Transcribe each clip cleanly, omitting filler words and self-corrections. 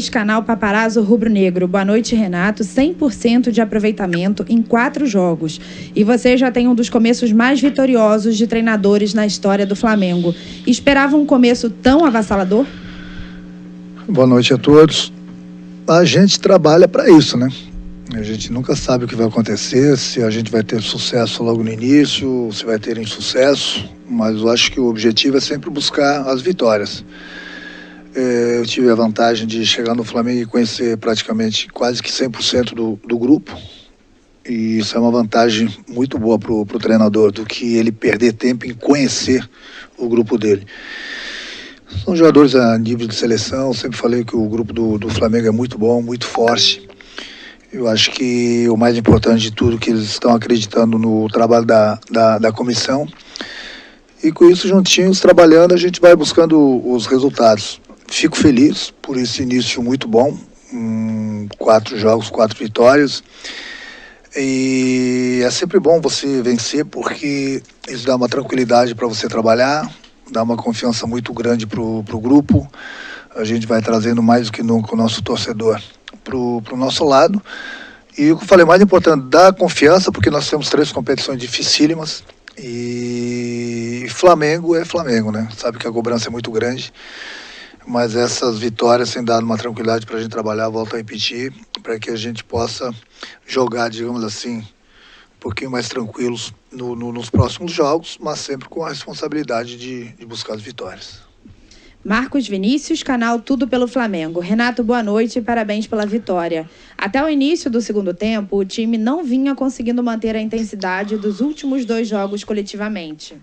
Canal Paparazzo Rubro Negro. Boa noite, Renato. 100% de aproveitamento em 4 jogos. E você já tem um dos começos mais vitoriosos de treinadores na história do Flamengo. Esperava um começo tão avassalador? Boa noite a todos. A gente trabalha para isso, né? A gente nunca sabe o que vai acontecer, se a gente vai ter sucesso logo no início, se vai ter insucesso, mas eu acho que o objetivo é sempre buscar as vitórias. Eu tive a vantagem de chegar no Flamengo e conhecer praticamente quase que 100% do grupo, e isso é uma vantagem muito boa para o treinador, do que ele perder tempo em conhecer o grupo dele. São jogadores a nível de seleção, sempre falei que o grupo do Flamengo é muito bom, muito forte. Eu acho que o mais importante de tudo é que eles estão acreditando no trabalho da comissão. E com isso, juntinhos, trabalhando, a gente vai buscando os resultados. Fico feliz por esse início muito bom. 4 jogos, 4 vitórias. E é sempre bom você vencer, porque isso dá uma tranquilidade para você trabalhar, dá uma confiança muito grande para o grupo. A gente vai trazendo mais do que nunca o nosso torcedor para o nosso lado. E o que eu falei, mais importante, dar confiança, porque nós temos 3 competições dificílimas. E Flamengo é Flamengo, né? Sabe que a cobrança é muito grande. Mas essas vitórias têm dado uma tranquilidade para a gente trabalhar, volto a repetir, para que a gente possa jogar, digamos assim, um pouquinho mais tranquilos nos próximos jogos, mas sempre com a responsabilidade de buscar as vitórias. Marcos Vinícius, canal Tudo pelo Flamengo. Renato, boa noite e parabéns pela vitória. Até o início do segundo tempo, o time não vinha conseguindo manter a intensidade dos últimos 2 jogos coletivamente.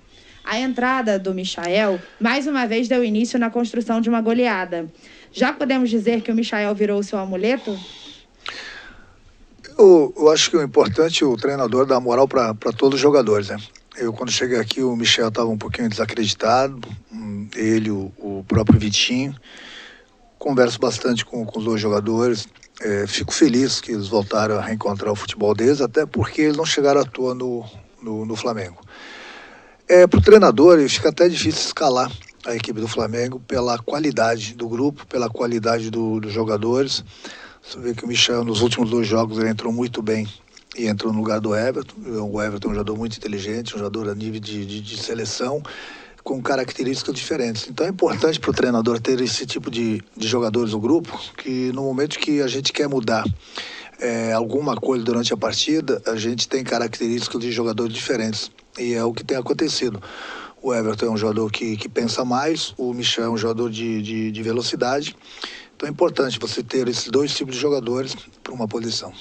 A entrada do Michael, mais uma vez, deu início na construção de uma goleada. Já podemos dizer que o Michael virou o seu amuleto? Eu acho que o importante é o treinador dar moral para todos os jogadores, né? Eu, quando cheguei aqui, o Michel estava um pouquinho desacreditado, ele, o próprio Vitinho. Converso bastante com os 2 jogadores. Fico feliz que eles voltaram a reencontrar o futebol deles, até porque eles não chegaram à toa no Flamengo. Para o treinador, fica até difícil escalar a equipe do Flamengo pela qualidade do grupo, pela qualidade dos jogadores. Você vê que o Michel, nos últimos 2 jogos, ele entrou muito bem e entrou no lugar do Everton. O Everton é um jogador muito inteligente, um jogador a nível de seleção, com características diferentes. Então é importante para o treinador ter esse tipo de jogadores no grupo, que no momento que a gente quer mudar alguma coisa durante a partida, a gente tem características de jogadores diferentes. E é o que tem acontecido. O Everton é um jogador que pensa mais, o Michel é um jogador de velocidade. Então é importante você ter esses 2 tipos de jogadores para uma posição.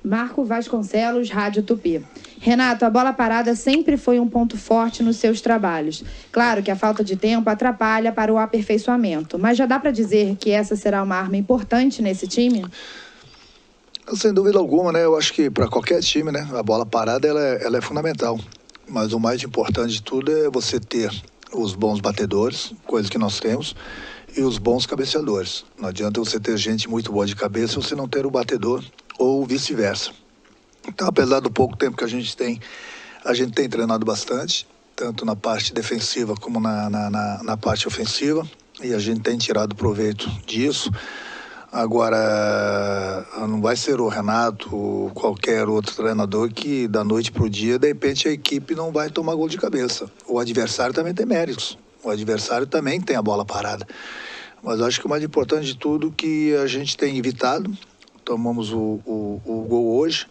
Marco Vasconcelos, Rádio Tupi. Renato, a bola parada sempre foi um ponto forte nos seus trabalhos. Claro que a falta de tempo atrapalha para o aperfeiçoamento, mas já dá para dizer que essa será uma arma importante nesse time? Sem dúvida alguma, né? Eu acho que para qualquer time, né, a bola parada ela é fundamental. Mas o mais importante de tudo é você ter os bons batedores, coisa que nós temos, e os bons cabeceadores. Não adianta você ter gente muito boa de cabeça se você não ter o batedor, ou vice-versa. Então, apesar do pouco tempo que a gente tem treinado bastante, tanto na parte defensiva como na parte ofensiva, e a gente tem tirado proveito disso. Agora, não vai ser o Renato ou qualquer outro treinador que da noite para o dia, de repente, a equipe não vai tomar gol de cabeça. O adversário também tem méritos. O adversário também tem a bola parada. Mas acho que o mais importante de tudo que a gente tem evitado, tomamos o gol hoje,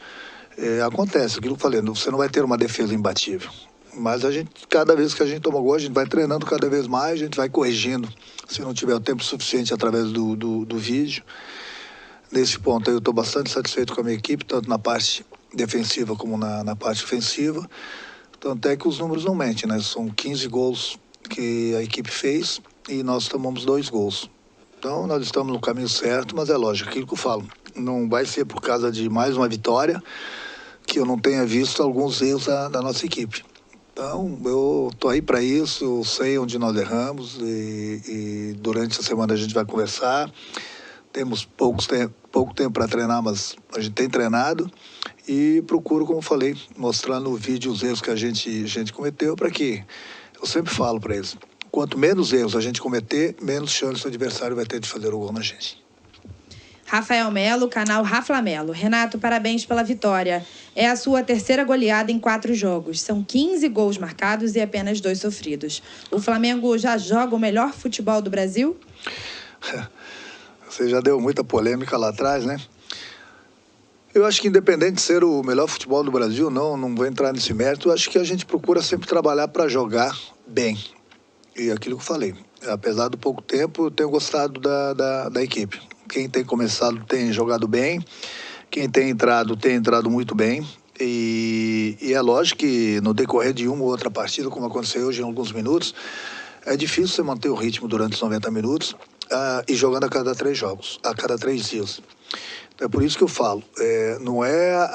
acontece, aquilo que eu falei, você não vai ter uma defesa imbatível. Mas a gente, cada vez que a gente toma gol, a gente vai treinando cada vez mais, a gente vai corrigindo, se não tiver o tempo suficiente através do vídeo. Nesse ponto aí eu estou bastante satisfeito com a minha equipe, tanto na parte defensiva como na parte ofensiva. Tanto é que os números não mentem, né? São 15 gols que a equipe fez e nós tomamos 2 gols. Então nós estamos no caminho certo, mas é lógico, aquilo que eu falo, não vai ser por causa de mais uma vitória que eu não tenha visto alguns erros da nossa equipe. Então, eu estou aí para isso, eu sei onde nós erramos e durante a semana a gente vai conversar. Temos pouco tempo para treinar, mas a gente tem treinado e procuro, como falei, mostrar no vídeo os erros que a gente cometeu, para que, eu sempre falo para eles, quanto menos erros a gente cometer, menos chance o adversário vai ter de fazer o gol na gente. Rafael Melo, canal Raflamelo. Renato, parabéns pela vitória. É a sua terceira goleada em 4 jogos. São 15 gols marcados e apenas 2 sofridos. O Flamengo já joga o melhor futebol do Brasil? Você já deu muita polêmica lá atrás, né? Eu acho que independente de ser o melhor futebol do Brasil, não vou entrar nesse mérito. Eu acho que a gente procura sempre trabalhar para jogar bem. E aquilo que eu falei, apesar do pouco tempo, eu tenho gostado da equipe. Quem tem começado tem jogado bem, quem tem entrado muito bem. E é lógico que no decorrer de uma ou outra partida, como aconteceu hoje em alguns minutos, é difícil você manter o ritmo durante os 90 minutos e jogando a cada 3 jogos, a cada 3 dias. É por isso que eu falo, não é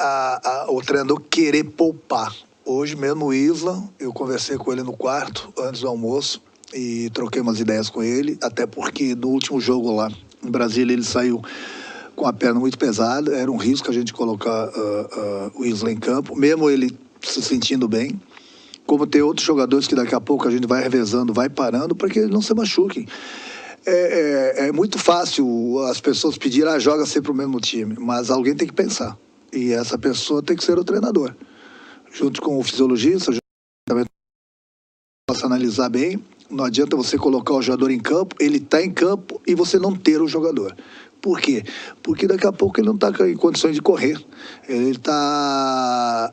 o treinador querer poupar. Hoje mesmo o Isla, eu conversei com ele no quarto, antes do almoço, e troquei umas ideias com ele, até porque no último jogo lá em Brasília ele saiu com a perna muito pesada, era um risco a gente colocar o Isla em campo, mesmo ele se sentindo bem, como tem outros jogadores que daqui a pouco a gente vai revezando, vai parando, para que eles não se machuquem. É muito fácil as pessoas pedirem, joga sempre o mesmo time, mas alguém tem que pensar, e essa pessoa tem que ser o treinador, junto com o fisiologista, também possa analisar bem. Não adianta você colocar o jogador em campo, ele está em campo e você não ter o jogador. Por quê? Porque daqui a pouco ele não está em condições de correr. Ele está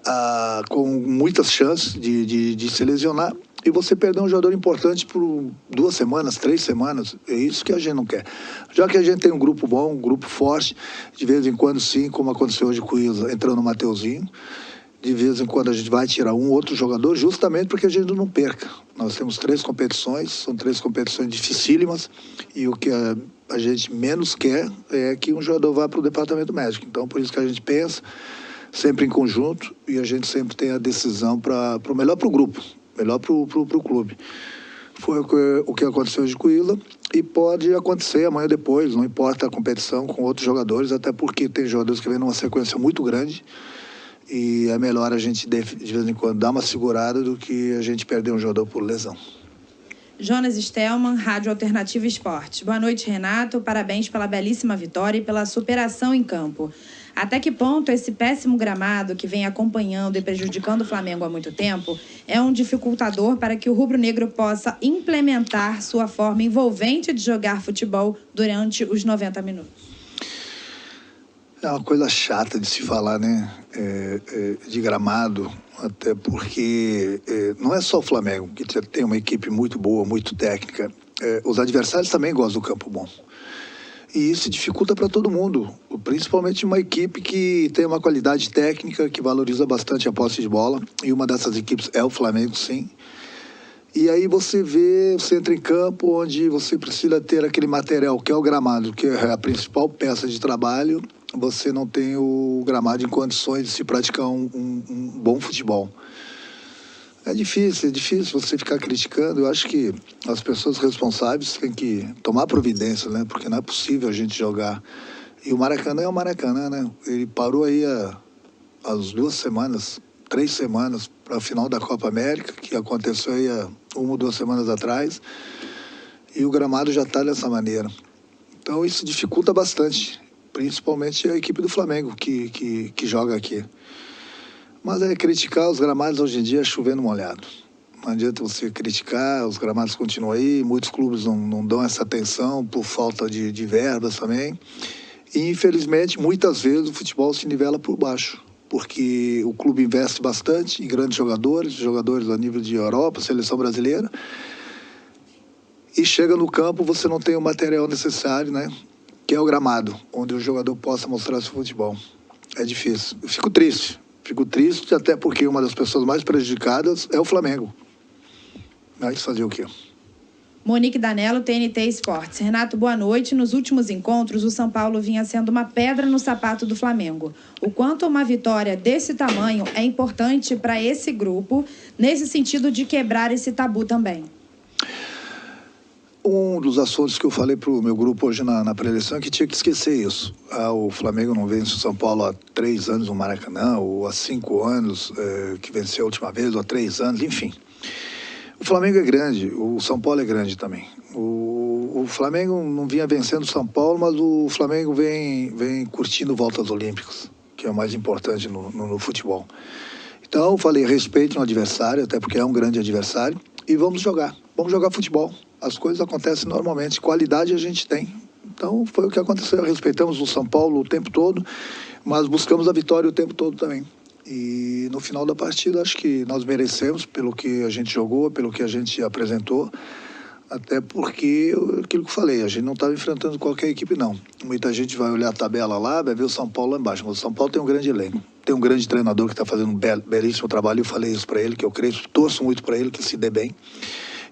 com muitas chances de se lesionar e você perder um jogador importante por 2 semanas, 3 semanas. É isso que a gente não quer. Já que a gente tem um grupo bom, um grupo forte, de vez em quando sim, como aconteceu hoje com o Isa, entrando o Mateuzinho. De vez em quando a gente vai tirar um outro jogador, justamente porque a gente não perca. Nós temos 3 competições, são 3 competições dificílimas, e o que a gente menos quer é que um jogador vá para o departamento médico. Então, por isso que a gente pensa sempre em conjunto, e a gente sempre tem a decisão para o melhor para o grupo, melhor para o clube. Foi o que aconteceu hoje com o Isla, e pode acontecer amanhã depois, não importa a competição, com outros jogadores, até porque tem jogadores que vêm numa sequência muito grande, e é melhor a gente, de vez em quando, dar uma segurada do que a gente perder um jogador por lesão. Jonas Stelman, Rádio Alternativa Esportes. Boa noite, Renato. Parabéns pela belíssima vitória e pela superação em campo. Até que ponto esse péssimo gramado que vem acompanhando e prejudicando o Flamengo há muito tempo é um dificultador para que o rubro-negro possa implementar sua forma envolvente de jogar futebol durante os 90 minutos? É uma coisa chata de se falar, né? De gramado, até porque não é só o Flamengo, que tem uma equipe muito boa, muito técnica. Os adversários também gostam do campo bom. E isso dificulta para todo mundo, principalmente uma equipe que tem uma qualidade técnica, que valoriza bastante a posse de bola. E uma dessas equipes é o Flamengo, sim. E aí você entra em campo onde você precisa ter aquele material, que é o gramado, que é a principal peça de trabalho. Você não tem o gramado em condições de se praticar um bom futebol. É difícil você ficar criticando. Eu acho que as pessoas responsáveis têm que tomar providência, né? Porque não é possível a gente jogar. E o Maracanã é o Maracanã, né? Ele parou aí as 2 semanas, 3 semanas para a final da Copa América, que aconteceu aí há 1 ou 2 semanas atrás. E o gramado já está dessa maneira. Então isso dificulta bastante. Principalmente a equipe do Flamengo que joga aqui. Mas criticar os gramados hoje em dia é chovendo molhado. Não adianta você criticar, os gramados continuam aí, muitos clubes não dão essa atenção por falta de verbas também. E infelizmente, muitas vezes o futebol se nivela por baixo, porque o clube investe bastante em grandes jogadores a nível de Europa, seleção brasileira, e chega no campo, você não tem o material necessário, né? Que é o gramado, onde o jogador possa mostrar seu futebol. É difícil. Eu fico triste até porque uma das pessoas mais prejudicadas é o Flamengo. Mas fazer o quê? Monique Danello, TNT Esportes. Renato, boa noite. Nos últimos encontros, o São Paulo vinha sendo uma pedra no sapato do Flamengo. O quanto uma vitória desse tamanho é importante para esse grupo, nesse sentido de quebrar esse tabu também? Um dos assuntos que eu falei para o meu grupo hoje na pré-eleição é que tinha que esquecer isso. O Flamengo não vence o São Paulo há 3 anos no Maracanã, ou há 5 anos que venceu a última vez, ou há 3 anos, enfim. O Flamengo é grande, o São Paulo é grande também. O o Flamengo não vinha vencendo o São Paulo, mas o Flamengo vem curtindo voltas olímpicas, que é o mais importante no futebol. Então eu falei, respeite o adversário, até porque é um grande adversário, e vamos jogar futebol. As coisas acontecem normalmente, qualidade a gente tem. Então foi o que aconteceu, respeitamos o São Paulo o tempo todo, mas buscamos a vitória o tempo todo também. E no final da partida acho que nós merecemos pelo que a gente jogou, pelo que a gente apresentou, até porque, aquilo que eu falei, a gente não estava enfrentando qualquer equipe não. Muita gente vai olhar a tabela lá, vai ver o São Paulo lá embaixo, mas o São Paulo tem um grande elenco, tem um grande treinador que está fazendo um belíssimo trabalho, eu falei isso para ele, que eu creio, torço muito para ele, que se dê bem.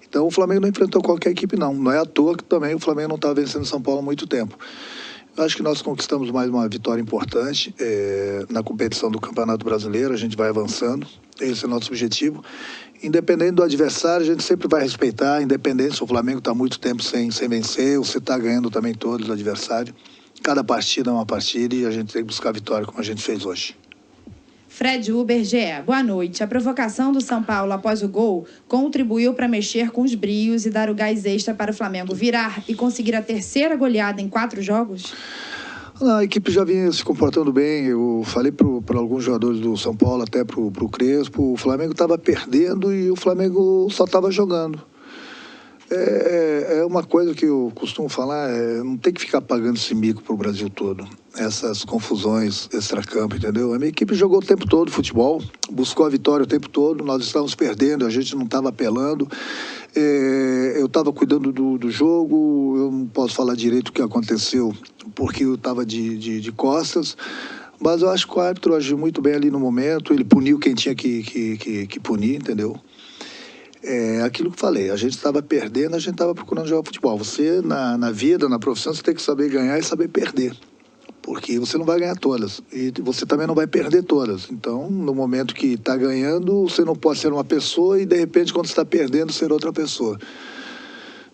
Então o Flamengo não enfrentou qualquer equipe não, não é à toa que também o Flamengo não estava vencendo o São Paulo há muito tempo. Eu acho que nós conquistamos mais uma vitória importante na competição do Campeonato Brasileiro, a gente vai avançando, esse é o nosso objetivo. Independente do adversário, a gente sempre vai respeitar, independente se o Flamengo está muito tempo sem vencer, ou se está ganhando também todos os adversários. Cada partida é uma partida e a gente tem que buscar a vitória como a gente fez hoje. Fred Uber, GE. Boa noite. A provocação do São Paulo após o gol contribuiu para mexer com os brios e dar o gás extra para o Flamengo virar e conseguir a terceira goleada em 4 jogos? A equipe já vinha se comportando bem. Eu falei para alguns jogadores do São Paulo, até para o Crespo, o Flamengo estava perdendo e o Flamengo só estava jogando. É uma coisa que eu costumo falar, não tem que ficar pagando esse mico para o Brasil todo. Essas confusões extracampo, entendeu? A minha equipe jogou o tempo todo futebol, buscou a vitória o tempo todo, nós estávamos perdendo, a gente não estava apelando. Eu estava cuidando do jogo, eu não posso falar direito o que aconteceu, porque eu estava de costas, mas eu acho que o árbitro agiu muito bem ali no momento, ele puniu quem tinha que punir, entendeu? Aquilo que eu falei, a gente estava perdendo, a gente estava procurando jogar futebol. Você, na vida, na profissão, você tem que saber ganhar e saber perder. Porque você não vai ganhar todas. E você também não vai perder todas. Então, no momento que está ganhando, você não pode ser uma pessoa e, de repente, quando você está perdendo, ser outra pessoa.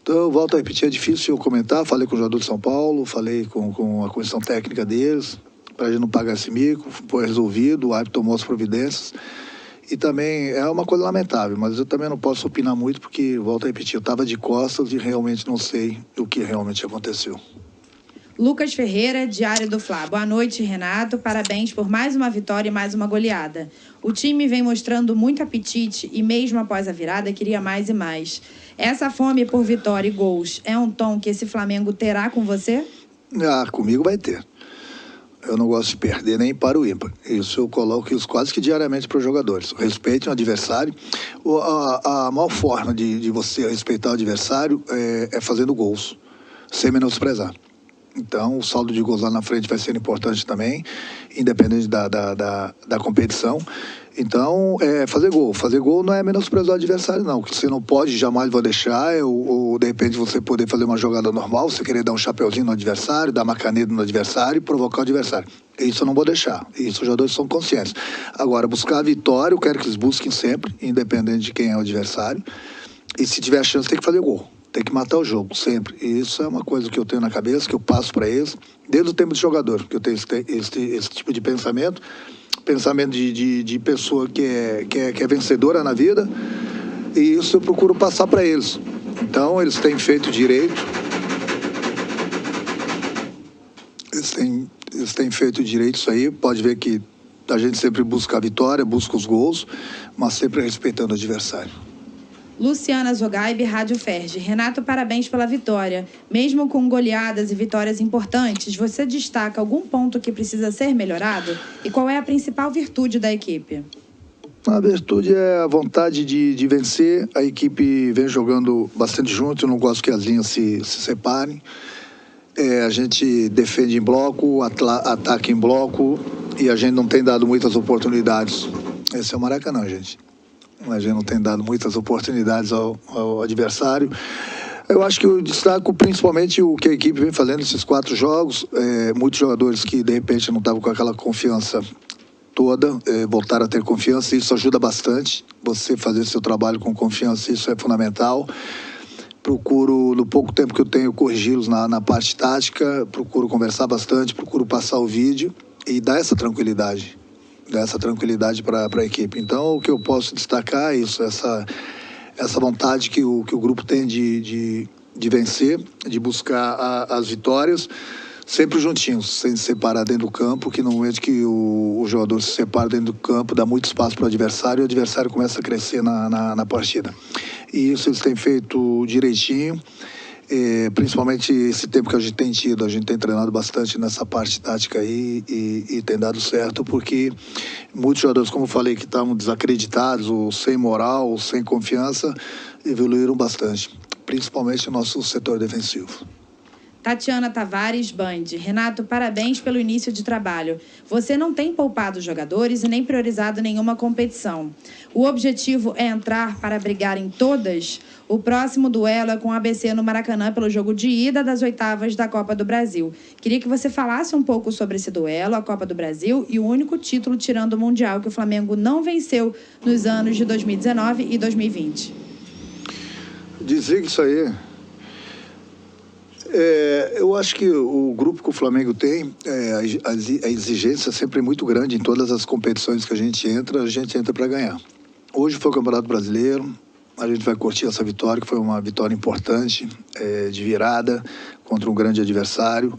Então, eu volto a repetir, é difícil eu comentar. Falei com o jogador de São Paulo, falei com a comissão técnica deles, para a gente não pagar esse mico. Foi resolvido, o árbitro tomou as providências. E também é uma coisa lamentável, mas eu também não posso opinar muito, porque, volto a repetir, eu estava de costas e realmente não sei o que realmente aconteceu. Lucas Ferreira, Diário do Fla. Boa noite, Renato. Parabéns por mais uma vitória e mais uma goleada. O time vem mostrando muito apetite e mesmo após a virada queria mais e mais. Essa fome por vitória e gols é um tom que esse Flamengo terá com você? Comigo vai ter. Eu não gosto de perder nem para o ímpar. Isso eu coloco isso quase que diariamente para os jogadores. Respeitem o adversário. A maior forma de você respeitar o adversário é fazendo gols, sem menosprezar. Então, o saldo de gols lá na frente vai ser importante também, independente da competição. Então, fazer gol. Fazer gol não é menosprezar o adversário, não. O que você não pode, jamais vou deixar, ou de repente você poder fazer uma jogada normal, você querer dar um chapeuzinho no adversário, dar uma caneta no adversário e provocar o adversário. Isso eu não vou deixar. Isso os jogadores são conscientes. Agora, buscar a vitória, eu quero que eles busquem sempre, independente de quem é o adversário. E se tiver chance, tem que fazer gol. Tem que matar o jogo, sempre. E isso é uma coisa que eu tenho na cabeça, que eu passo para eles, desde o tempo de jogador, que eu tenho esse tipo de pensamento de pessoa que é vencedora na vida, e isso eu procuro passar para eles. Então, eles têm feito direito. Eles têm feito direito isso aí, pode ver que a gente sempre busca a vitória, busca os gols, mas sempre respeitando o adversário. Luciana Zogaib, Rádio Ferge. Renato, parabéns pela vitória. Mesmo com goleadas e vitórias importantes, você destaca algum ponto que precisa ser melhorado? E qual é a principal virtude da equipe? A virtude é a vontade de vencer. A equipe vem jogando bastante junto, eu não gosto que as linhas se separem. A gente defende em bloco, ataca em bloco, e a gente não tem dado muitas oportunidades. Esse é o Maracanã, gente. A gente não tem dado muitas oportunidades ao adversário. Eu acho que eu destaco principalmente o que a equipe vem fazendo nesses 4 jogos. Muitos jogadores que, de repente, não estavam com aquela confiança toda, voltaram a ter confiança. Isso ajuda bastante. Você fazer seu trabalho com confiança, isso é fundamental. Procuro, no pouco tempo que eu tenho, corrigi-los na parte tática. Procuro conversar bastante, procuro passar o vídeo e dar essa tranquilidade. Para a equipe. Então, o que eu posso destacar é isso, essa vontade que o grupo tem de de vencer, de buscar as vitórias, sempre juntinhos, sem se separar dentro do campo, que no momento que o jogador se separa dentro do campo, dá muito espaço para o adversário começa a crescer na partida. E isso eles têm feito direitinho, principalmente esse tempo que a gente tem treinado bastante nessa parte tática aí e tem dado certo, porque muitos jogadores, como eu falei, que estavam desacreditados, ou sem moral, ou sem confiança, evoluíram bastante, principalmente no nosso setor defensivo. Tatiana Tavares, Band. Renato, parabéns pelo início de trabalho. Você não tem poupado os jogadores e nem priorizado nenhuma competição. O objetivo é entrar para brigar em todas? O próximo duelo é com o ABC no Maracanã pelo jogo de ida das oitavas da Copa do Brasil. Queria que você falasse um pouco sobre esse duelo, a Copa do Brasil e o único título tirando o Mundial que o Flamengo não venceu nos anos de 2019 e 2020. Dizer que isso aí... eu acho que o grupo que o Flamengo tem, a exigência sempre é muito grande em todas as competições que a gente entra para ganhar. Hoje foi o Campeonato Brasileiro, a gente vai curtir essa vitória, que foi uma vitória importante, de virada, contra um grande adversário.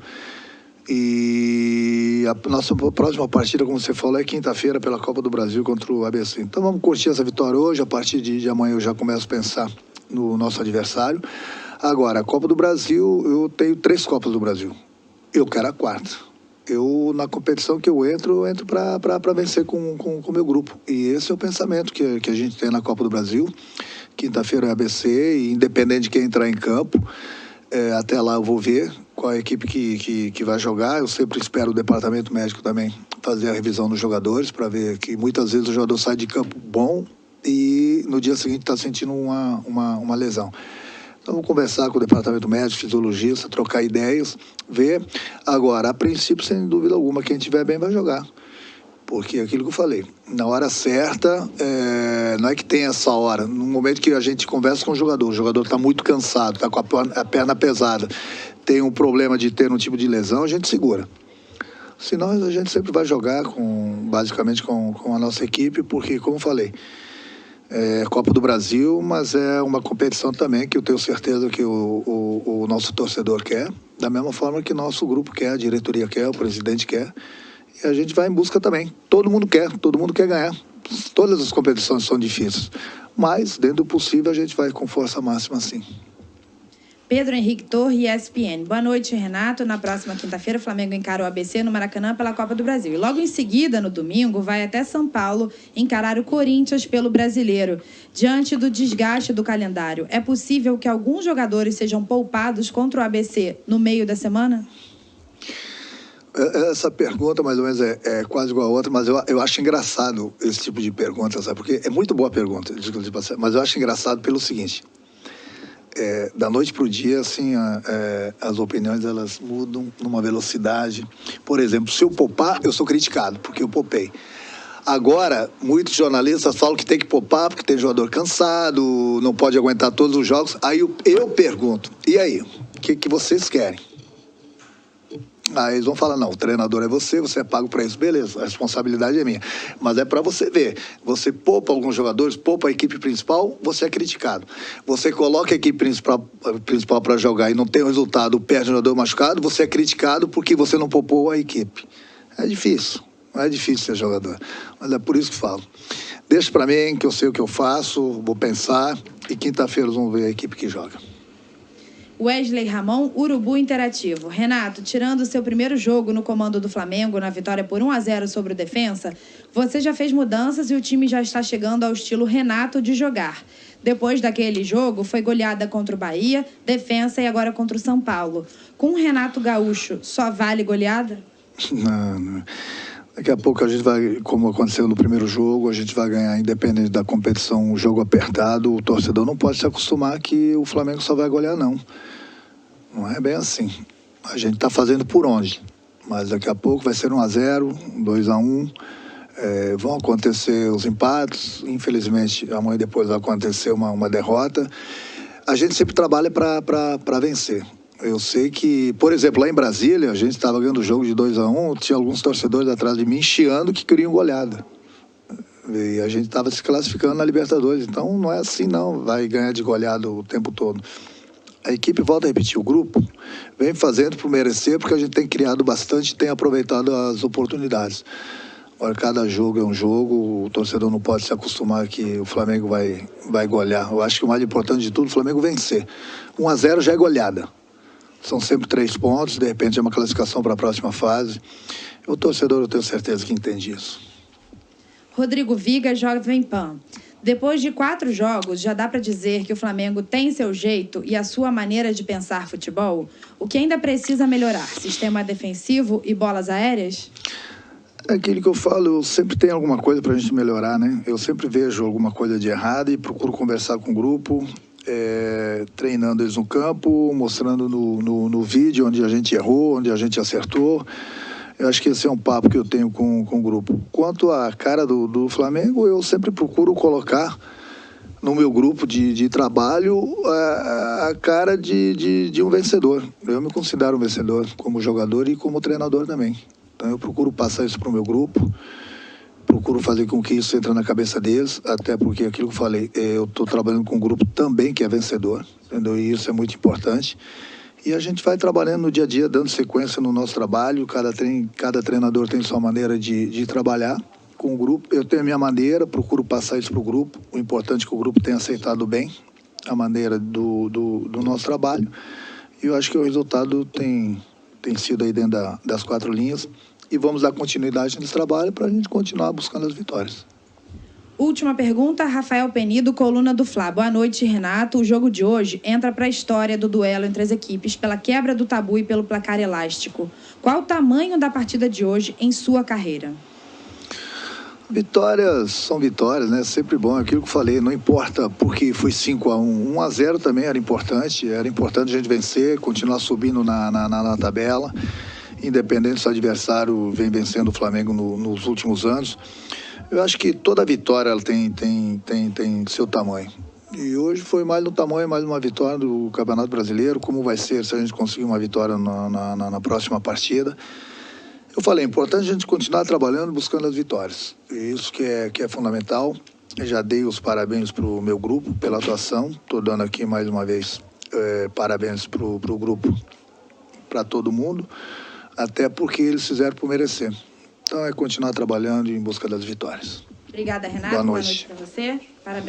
E a nossa próxima partida, como você falou, é quinta-feira pela Copa do Brasil contra o ABC. Então vamos curtir essa vitória hoje, a partir de amanhã eu já começo a pensar no nosso adversário. Agora, a Copa do Brasil, eu tenho 3 Copas do Brasil. Eu quero a 4ª. Na competição que eu entro para vencer com o meu grupo. E esse é o pensamento que a gente tem na Copa do Brasil. Quinta-feira é ABC, e independente de quem entrar em campo, até lá eu vou ver qual é a equipe que vai jogar. Eu sempre espero o departamento médico também fazer a revisão dos jogadores, para ver que muitas vezes o jogador sai de campo bom e no dia seguinte está sentindo uma lesão. Então, vamos conversar com o departamento médico, fisiologista, trocar ideias, ver. Agora, a princípio, sem dúvida alguma, quem estiver bem vai jogar. Porque é aquilo que eu falei, na hora certa, não é que tem essa hora. No momento que a gente conversa com o jogador está muito cansado, está com a perna pesada, tem um problema de ter um tipo de lesão, a gente segura. Senão, a gente sempre vai jogar basicamente com a nossa equipe, porque, como eu falei, Copa do Brasil, mas é uma competição também que eu tenho certeza que o nosso torcedor quer, da mesma forma que nosso grupo quer, a diretoria quer, o presidente quer, e a gente vai em busca também. Todo mundo quer ganhar. Todas as competições são difíceis, mas dentro do possível a gente vai com força máxima, sim. Pedro Henrique Torre, ESPN. Boa noite, Renato. Na próxima quinta-feira, o Flamengo encara o ABC no Maracanã pela Copa do Brasil. E logo em seguida, no domingo, vai até São Paulo encarar o Corinthians pelo Brasileiro. Diante do desgaste do calendário, é possível que alguns jogadores sejam poupados contra o ABC no meio da semana? Essa pergunta, mais ou menos, é quase igual a outra, mas eu acho engraçado esse tipo de pergunta, sabe? Porque é muito boa a pergunta, mas eu acho engraçado pelo seguinte... da noite para o dia, assim, as opiniões, elas mudam numa velocidade. Por exemplo, se eu poupar, eu sou criticado, porque eu poupei. Agora, muitos jornalistas falam que tem que poupar, porque tem jogador cansado, não pode aguentar todos os jogos. Aí eu pergunto, e aí? O que vocês querem? Aí eles vão falar, não, o treinador é você é pago para isso, beleza, a responsabilidade é minha. Mas é para você ver, você poupa alguns jogadores, poupa a equipe principal, você é criticado. Você coloca a equipe principal para jogar e não tem o resultado, perde o jogador machucado, você é criticado porque você não poupou a equipe. É difícil, não é difícil ser jogador, mas é por isso que falo. Deixa para mim, que eu sei o que eu faço, vou pensar, e quinta-feira vamos ver a equipe que joga. Wesley Ramon, Urubu Interativo. Renato, tirando o seu primeiro jogo no comando do Flamengo, na vitória por 1-0 sobre o Defensa, você já fez mudanças e o time já está chegando ao estilo Renato de jogar. Depois daquele jogo, foi goleada contra o Bahia, Defensa e agora contra o São Paulo. Com o Renato Gaúcho, só vale goleada? Não. Daqui a pouco a gente vai, como aconteceu no primeiro jogo, a gente vai ganhar, independente da competição, um jogo apertado. O torcedor não pode se acostumar que o Flamengo só vai golear, não. Não é bem assim. A gente está fazendo por onde. Mas daqui a pouco vai ser 1-0, 2-1. Vão acontecer os empates. Infelizmente, amanhã depois vai acontecer uma derrota. A gente sempre trabalha para vencer. Eu sei que, por exemplo, lá em Brasília, a gente estava ganhando o jogo de 2-1, tinha alguns torcedores atrás de mim chiando que queriam goleada. E a gente estava se classificando na Libertadores. Então, não é assim, não. Vai ganhar de goleada o tempo todo. A equipe, volta a repetir, o grupo vem fazendo por merecer, porque a gente tem criado bastante e tem aproveitado as oportunidades. Agora, cada jogo é um jogo, o torcedor não pode se acostumar que o Flamengo vai golear. Eu acho que o mais importante de tudo, o Flamengo vencer. 1-0 já é goleada. São sempre 3 pontos, de repente é uma classificação para a próxima fase. O torcedor, eu tenho certeza que entende isso. Rodrigo Viga, Jovem Pan. Depois de 4 jogos, já dá para dizer que o Flamengo tem seu jeito e a sua maneira de pensar futebol? O que ainda precisa melhorar? Sistema defensivo e bolas aéreas? É aquilo que eu falo, eu sempre tenho alguma coisa para a gente melhorar, né? Eu sempre vejo alguma coisa de errado e procuro conversar com o grupo, treinando eles no campo, mostrando no vídeo onde a gente errou, onde a gente acertou. Eu acho que esse é um papo que eu tenho com o grupo. Quanto à cara do Flamengo, eu sempre procuro colocar no meu grupo de trabalho a cara de um vencedor. Eu me considero um vencedor como jogador e como treinador também. Então eu procuro passar isso para o meu grupo, procuro fazer com que isso entre na cabeça deles, até porque aquilo que eu falei, eu estou trabalhando com um grupo também que é vencedor, entendeu? E isso é muito importante. E a gente vai trabalhando no dia a dia, dando sequência no nosso trabalho. Cada treinador tem sua maneira de trabalhar com o grupo. Eu tenho a minha maneira, procuro passar isso para o grupo. O importante é que o grupo tenha aceitado bem a maneira do nosso trabalho. E eu acho que o resultado tem sido aí dentro das 4 linhas. E vamos dar continuidade nesse trabalho para a gente continuar buscando as vitórias. Última pergunta, Rafael Penido, coluna do Fla. Boa noite, Renato. O jogo de hoje entra para a história do duelo entre as equipes pela quebra do tabu e pelo placar elástico. Qual o tamanho da partida de hoje em sua carreira? Vitórias são vitórias, né? Sempre bom, aquilo que eu falei, não importa porque foi 5-1. 1-0 também era importante a gente vencer, continuar subindo na tabela, independente se o adversário vem vencendo o Flamengo nos últimos anos. Eu acho que toda vitória ela tem seu tamanho. E hoje foi mais no tamanho, mais uma vitória do Campeonato Brasileiro. Como vai ser se a gente conseguir uma vitória na próxima partida? Eu falei, é importante a gente continuar trabalhando, buscando as vitórias. E isso que é fundamental. Eu já dei os parabéns para o meu grupo pela atuação. Estou dando aqui mais uma vez parabéns para o grupo, para todo mundo, até porque eles fizeram por merecer. Então é continuar trabalhando em busca das vitórias. Obrigada, Renato. Boa noite Boa noite para você. Parabéns.